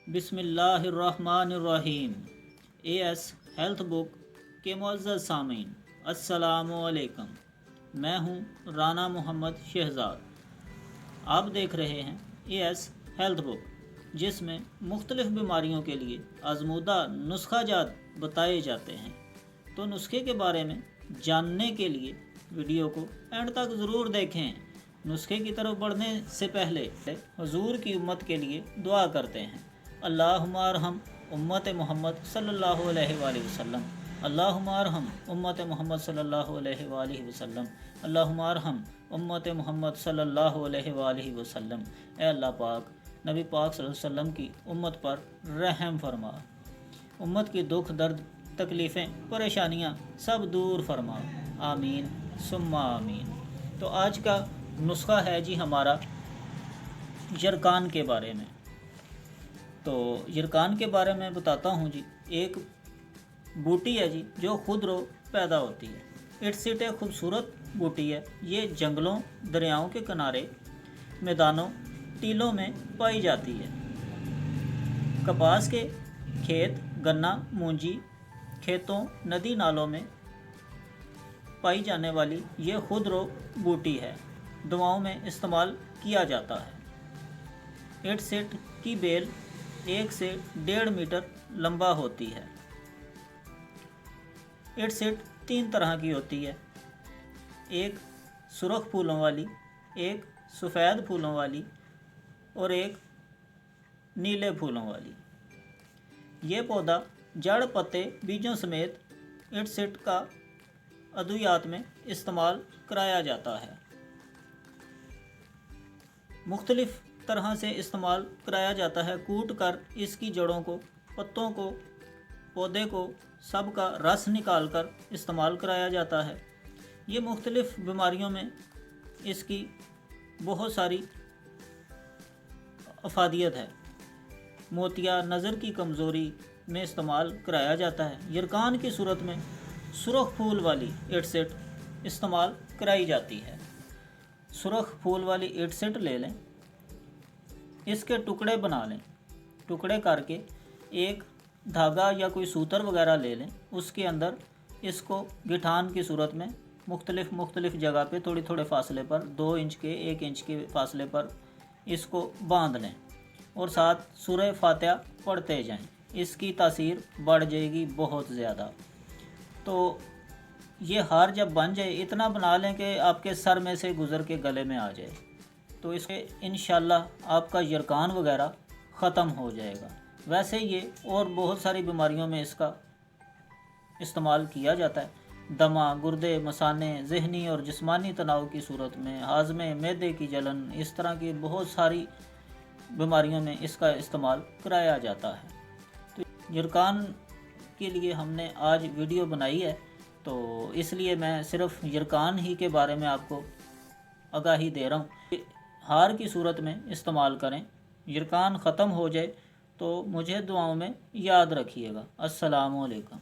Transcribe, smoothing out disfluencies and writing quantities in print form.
بسم اللہ الرحمن الرحیم۔ AS ہیلتھ بک کے معزز سامعین، السلام علیکم۔ میں ہوں رانا محمد شہزاد۔ آپ دیکھ رہے ہیں AS ہیلتھ بک، جس میں مختلف بیماریوں کے لیے آزمودہ نسخہ جات بتائے جاتے ہیں۔ تو نسخے کے بارے میں جاننے کے لیے ویڈیو کو اینڈ تک ضرور دیکھیں۔ نسخے کی طرف بڑھنے سے پہلے حضور کی امت کے لیے دعا کرتے ہیں۔ اللہم ارحم امت محمد صلی اللہ علیہ وآلہ وسلم، اللہم ارحم امت محمد صلی اللہ علیہ وآلہ وسلم، اللہم ارحم امت محمد صلی اللہ علیہ وآلہ وسلم۔ اے اللہ پاک، نبی پاک صلی اللہ علیہ وسلم کی امت پر رحم فرما، امت کی دکھ درد تکلیفیں پریشانیاں سب دور فرما، آمین ثم آمین۔ تو آج کا نسخہ ہے جی ہمارا یرکان کے بارے میں۔ تو یرکان کے بارے میں بتاتا ہوں جی۔ ایک بوٹی ہے جی جو خود رو پیدا ہوتی ہے۔ اٹسٹ ایک خوبصورت بوٹی ہے۔ یہ جنگلوں، دریاؤں کے کنارے، میدانوں، ٹیلوں میں پائی جاتی ہے۔ کپاس کے کھیت، گنا، مونجی کھیتوں، ندی نالوں میں پائی جانے والی یہ خود رو بوٹی ہے۔ دواؤں میں استعمال کیا جاتا ہے۔ اٹسٹ کی بیل 1 سے 1.5 میٹر لمبا ہوتی ہے۔ اٹسٹ 3 طرح کی ہوتی ہے، ایک سرخ پھولوں والی، ایک سفید پھولوں والی اور ایک نیلے پھولوں والی۔ یہ پودا جڑ، پتے، بیجوں سمیت اٹسٹ کا ادویات میں استعمال کرایا جاتا ہے۔ مختلف طرح سے استعمال کرایا جاتا ہے۔ کوٹ کر اس کی جڑوں کو، پتوں کو، پودے کو سب کا رس نکال کر استعمال کرایا جاتا ہے۔ یہ مختلف بیماریوں میں اس کی بہت ساری افادیت ہے۔ موتیا، نظر کی کمزوری میں استعمال کرایا جاتا ہے۔ یرکان کی صورت میں سرخ پھول والی اٹسٹ استعمال کرائی جاتی ہے۔ سرخ پھول والی اٹسٹ لے لیں، اس کے ٹکڑے بنا لیں، ٹکڑے کر کے ایک دھاگا یا کوئی سوتر وغیرہ لے لیں، اس کے اندر اس کو گٹھان کی صورت میں مختلف جگہ پہ تھوڑے فاصلے پر 2 انچ کے 1 انچ کے فاصلے پر اس کو باندھ لیں اور ساتھ سورہ فاتحہ پڑھتے جائیں۔ اس کی تاثیر بڑھ جائے گی بہت زیادہ۔ تو یہ ہار جب بن جائے، اتنا بنا لیں کہ آپ کے سر میں سے گزر کے گلے میں آ جائے، تو اس سے انشاءاللہ آپ کا یرکان وغیرہ ختم ہو جائے گا۔ ویسے یہ اور بہت ساری بیماریوں میں اس کا استعمال کیا جاتا ہے۔ دمہ، گردے، مثانے، ذہنی اور جسمانی تناؤ کی صورت میں، ہاضمے، معدے کی جلن، اس طرح کی بہت ساری بیماریوں میں اس کا استعمال کرایا جاتا ہے۔ تو یرکان کے لیے ہم نے آج ویڈیو بنائی ہے، تو اس لیے میں صرف یرکان ہی کے بارے میں آپ کو آگاہی دے رہا ہوں۔ ہار کی صورت میں استعمال کریں، یرکان ختم ہو جائے تو مجھے دعاؤں میں یاد رکھیے گا۔ السلام علیکم۔